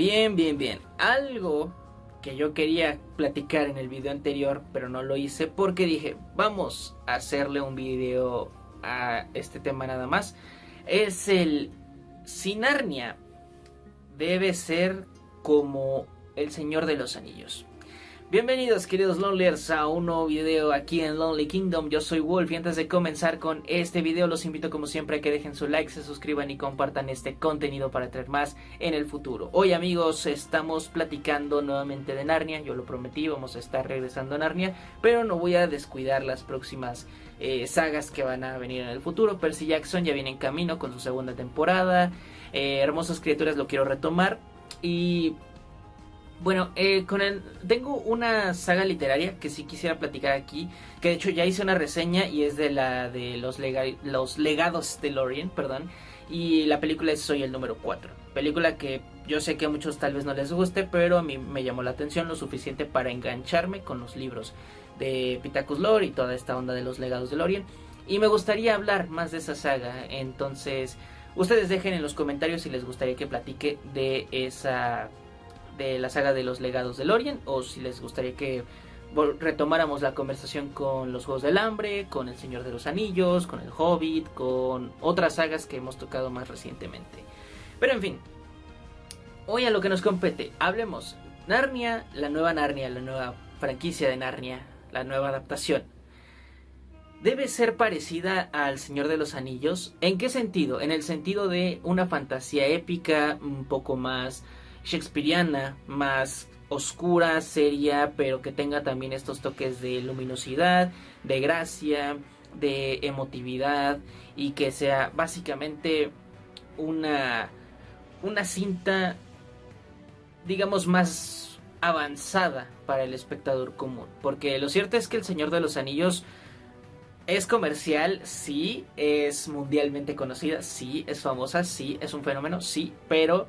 Bien. Algo que yo quería platicar en el video anterior, pero no lo hice porque dije, vamos a hacerle un video a este tema nada más. Es el si Narnia debe ser como El Señor de los Anillos. Bienvenidos, queridos Loneliers, a un nuevo video aquí en Lonely Kingdom. Yo soy Wolf y antes de comenzar con este video los invito como siempre a que dejen su like, se suscriban y compartan este contenido para traer más en el futuro. Hoy, amigos, estamos platicando nuevamente de Narnia. Yo lo prometí, vamos a estar regresando a Narnia, pero no voy a descuidar las próximas sagas que van a venir en el futuro. Percy Jackson ya viene en camino con su segunda temporada. Hermosas Criaturas lo quiero retomar. Y bueno, tengo una saga literaria que sí quisiera platicar aquí, que de hecho ya hice una reseña y es de los legados de Lorien, perdón, y la película es Soy el número 4, película que yo sé que a muchos tal vez no les guste, pero a mí me llamó la atención lo suficiente para engancharme con los libros de Pittacus Lore y toda esta onda de los legados de Lorien, y me gustaría hablar más de esa saga. Entonces ustedes dejen en los comentarios si les gustaría que platique de la saga de los legados de Lorien, o si les gustaría que retomáramos la conversación con los Juegos del Hambre, con El Señor de los Anillos, con El Hobbit, con otras sagas que hemos tocado más recientemente. Pero en fin, hoy a lo que nos compete, hablemos Narnia, la nueva franquicia de Narnia, la nueva adaptación. ¿Debe ser parecida al Señor de los Anillos? ¿En qué sentido? En el sentido de una fantasía épica, un poco más shakespeariana, más oscura, seria, pero que tenga también estos toques de luminosidad, de gracia, de emotividad, y que sea básicamente una cinta, digamos, más avanzada para el espectador común. Porque lo cierto es que El Señor de los Anillos es comercial, sí, es mundialmente conocida, sí, es famosa, sí, es un fenómeno, sí, pero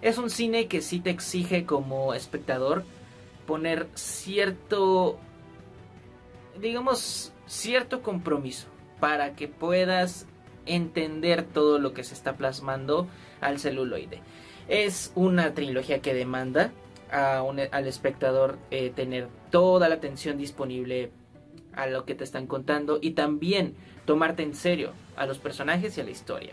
es un cine que sí te exige como espectador poner cierto compromiso para que puedas entender todo lo que se está plasmando al celuloide. Es una trilogía que demanda al espectador tener toda la atención disponible a lo que te están contando y también tomarte en serio a los personajes y a la historia.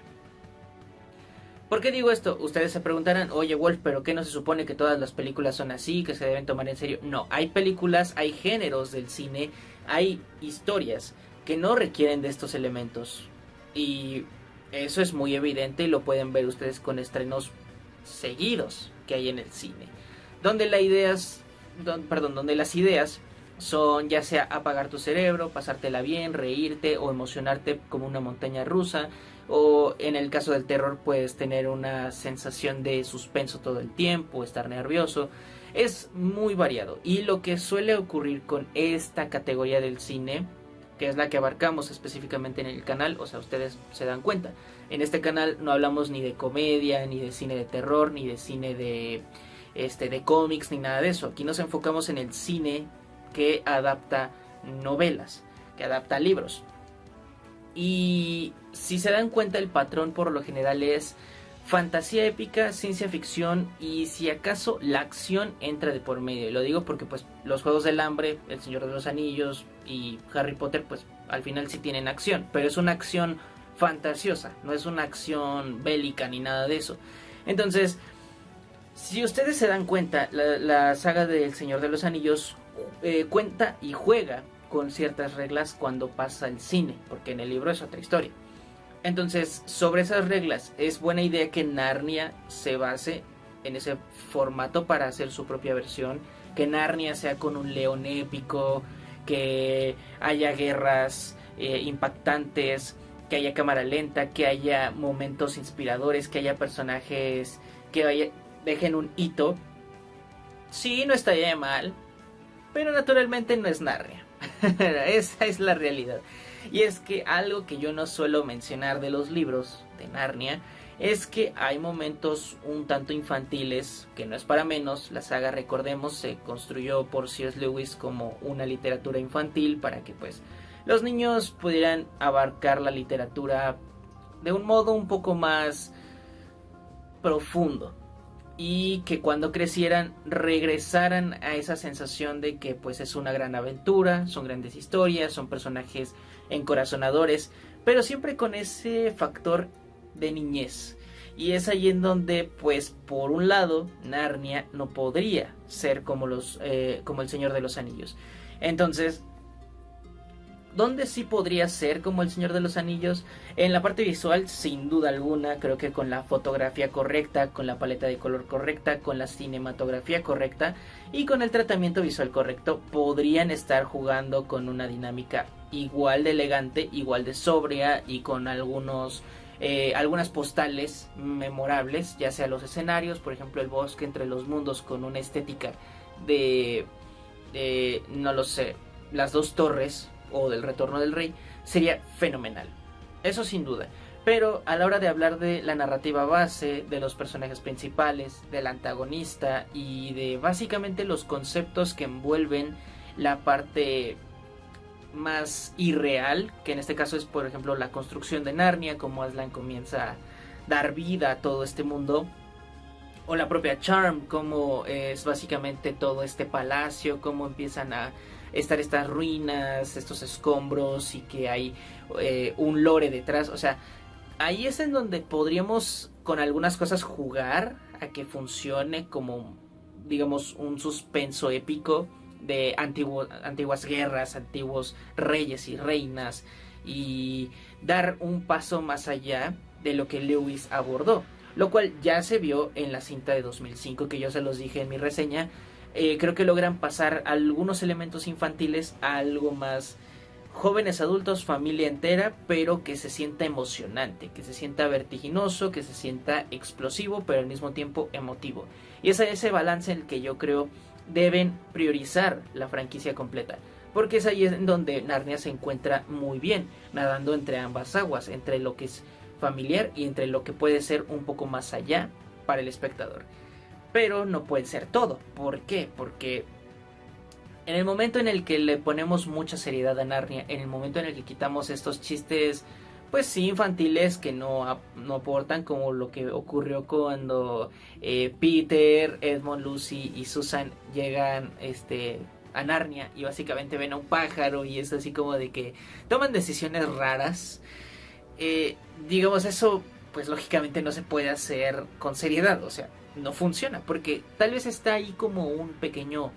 ¿Por qué digo esto? Ustedes se preguntarán, oye Wolf, ¿pero qué no se supone que todas las películas son así, que se deben tomar en serio? No, hay películas, hay géneros del cine, hay historias que no requieren de estos elementos. Y eso es muy evidente y lo pueden ver ustedes con estrenos seguidos que hay en el cine. Donde las ideas son ya sea apagar tu cerebro, pasártela bien, reírte o emocionarte como una montaña rusa, o en el caso del terror puedes tener una sensación de suspenso todo el tiempo, estar nervioso. Es muy variado, y lo que suele ocurrir con esta categoría del cine, que es la que abarcamos específicamente en el canal, o sea, ustedes se dan cuenta, en este canal no hablamos ni de comedia, ni de cine de terror, ni de cine de cómics, ni nada de eso. Aquí nos enfocamos en el cine que adapta novelas, que adapta libros. Y si se dan cuenta, el patrón por lo general es fantasía épica, ciencia ficción, y si acaso la acción entra de por medio. Y lo digo porque pues los Juegos del Hambre, El Señor de los Anillos y Harry Potter pues al final sí tienen acción, pero es una acción fantasiosa, no es una acción bélica ni nada de eso. Entonces, si ustedes se dan cuenta, la saga del Señor de los Anillos cuenta y juega con ciertas reglas cuando pasa el cine, porque en el libro es otra historia. Entonces, sobre esas reglas, es buena idea que Narnia se base en ese formato para hacer su propia versión, que Narnia sea con un león épico, que haya guerras impactantes, que haya cámara lenta, que haya momentos inspiradores, que haya personajes que dejen un hito. Sí, no estaría mal, pero naturalmente no es Narnia. Esa es la realidad. Y es que algo que yo no suelo mencionar de los libros de Narnia es que hay momentos un tanto infantiles, que no es para menos. La saga, recordemos, se construyó por C.S. Lewis como una literatura infantil para que pues los niños pudieran abarcar la literatura de un modo un poco más profundo. y que cuando crecieran regresaran a esa sensación de que pues es una gran aventura, son grandes historias, son personajes encorazonadores, pero siempre con ese factor de niñez. Y es ahí en donde pues por un lado Narnia no podría ser como el Señor de los Anillos. Entonces, ¿dónde sí podría ser como el Señor de los Anillos? En la parte visual, sin duda alguna, creo que con la fotografía correcta, con la paleta de color correcta, con la cinematografía correcta y con el tratamiento visual correcto, podrían estar jugando con una dinámica igual de elegante, igual de sobria y con algunas postales memorables, ya sea los escenarios, por ejemplo el bosque entre los mundos con una estética no lo sé, las dos torres o del Retorno del Rey, sería fenomenal. Eso sin duda. Pero a la hora de hablar de la narrativa base, de los personajes principales, del antagonista y de básicamente los conceptos que envuelven la parte más irreal, que en este caso es por ejemplo la construcción de Narnia, cómo Aslan comienza a dar vida a todo este mundo, o la propia Charm, cómo es básicamente todo este palacio, cómo empiezan a estar estas ruinas, estos escombros y que hay un lore detrás. O sea, ahí es en donde podríamos con algunas cosas jugar a que funcione como, digamos, un suspenso épico de antiguas guerras, antiguos reyes y reinas, y dar un paso más allá de lo que Lewis abordó, lo cual ya se vio en la cinta de 2005 que yo se los dije en mi reseña. Creo que logran pasar algunos elementos infantiles a algo más jóvenes, adultos, familia entera, pero que se sienta emocionante, que se sienta vertiginoso, que se sienta explosivo, pero al mismo tiempo emotivo. Y es ese balance en el que yo creo deben priorizar la franquicia completa, porque es ahí en donde Narnia se encuentra muy bien, nadando entre ambas aguas, entre lo que es familiar y entre lo que puede ser un poco más allá para el espectador. Pero no puede ser todo. ¿Por qué? Porque en el momento en el que le ponemos mucha seriedad a Narnia, en el momento en el que quitamos estos chistes, pues sí, infantiles que no aportan, como lo que ocurrió cuando Peter, Edmund, Lucy y Susan llegan a Narnia y básicamente ven a un pájaro y es así como de que toman decisiones raras. Digamos, eso pues lógicamente no se puede hacer con seriedad, o sea, no funciona, porque tal vez está ahí como un pequeño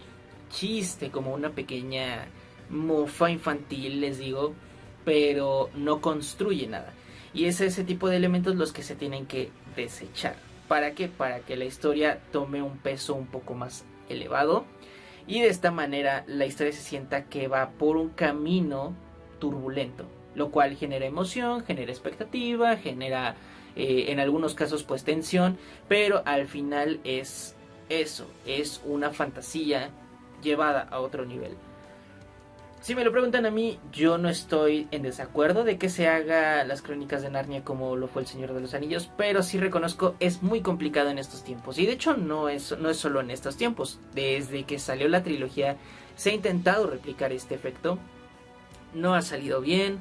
chiste, como una pequeña mofa infantil, les digo, pero no construye nada. Y es ese tipo de elementos los que se tienen que desechar. ¿Para qué? Para que la historia tome un peso un poco más elevado y de esta manera la historia se sienta que va por un camino turbulento, lo cual genera emoción, genera expectativa, genera en algunos casos pues tensión, pero al final es eso, es una fantasía llevada a otro nivel. Si me lo preguntan a mí, yo no estoy en desacuerdo de que se haga las crónicas de Narnia como lo fue el Señor de los Anillos, pero sí reconozco es muy complicado en estos tiempos, y de hecho no es solo en estos tiempos. Desde que salió la trilogía se ha intentado replicar este efecto, no ha salido bien.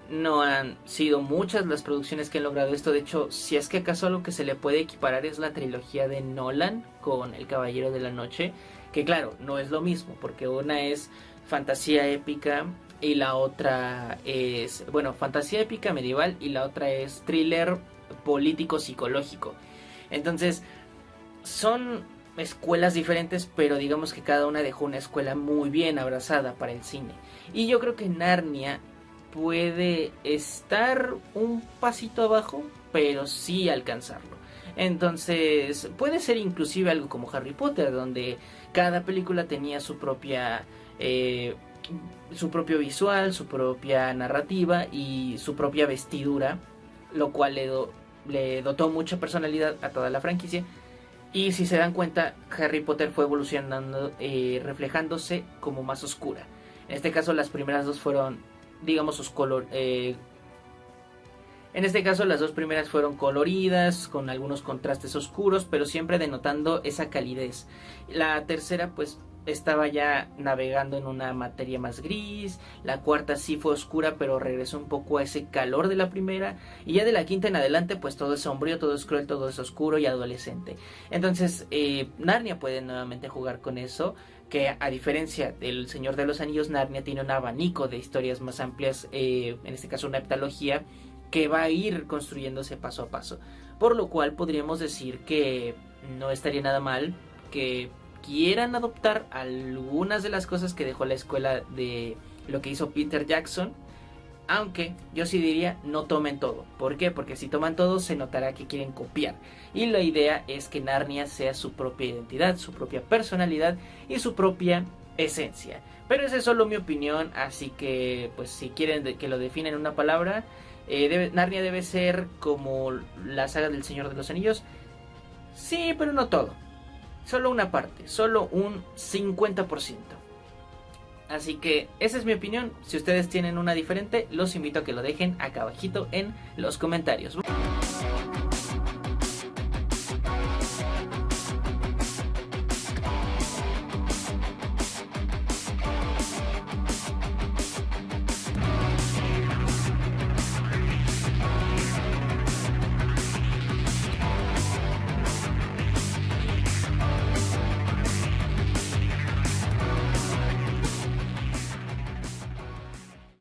No han sido muchas las producciones que han logrado esto. De hecho, si es que acaso algo que se le puede equiparar es la trilogía de Nolan con El Caballero de la Noche, que claro, no es lo mismo, porque una es fantasía épica y la otra es, bueno, fantasía épica medieval y la otra es thriller político psicológico. Entonces, son escuelas diferentes, pero digamos que cada una dejó una escuela muy bien abrazada para el cine. Y yo creo que Narnia puede estar un pasito abajo, pero sí alcanzarlo. Entonces puede ser inclusive algo como Harry Potter, donde cada película tenía su propio visual, su propia narrativa y su propia vestidura, lo cual le dotó mucha personalidad a toda la franquicia. Y si se dan cuenta, Harry Potter fue evolucionando, reflejándose como más oscura. En este caso las primeras dos fueron, digamos, sus en este caso las dos primeras fueron coloridas, con algunos contrastes oscuros, pero siempre denotando esa calidez. La tercera pues estaba ya navegando en una materia más gris, la cuarta sí fue oscura pero regresó un poco a ese calor de la primera, y ya de la quinta en adelante pues todo es sombrío, todo es cruel, todo es oscuro y adolescente. Entonces Narnia puede nuevamente jugar con eso, que a diferencia del Señor de los Anillos, Narnia tiene un abanico de historias más amplias, en este caso una heptalogía, que va a ir construyéndose paso a paso, por lo cual podríamos decir que no estaría nada mal que quieran adoptar algunas de las cosas que dejó la escuela de lo que hizo Peter Jackson, aunque yo sí diría no tomen todo. ¿Por qué? Porque si toman todo se notará que quieren copiar, y la idea es que Narnia sea su propia identidad, su propia personalidad y su propia esencia. Pero esa es solo mi opinión, así que pues si quieren que lo defina en una palabra, Narnia debe ser como la saga del Señor de los Anillos. Sí, pero no todo. Solo una parte, solo un 50%. Así que esa es mi opinión. Si ustedes tienen una diferente, los invito a que lo dejen acá abajito en los comentarios.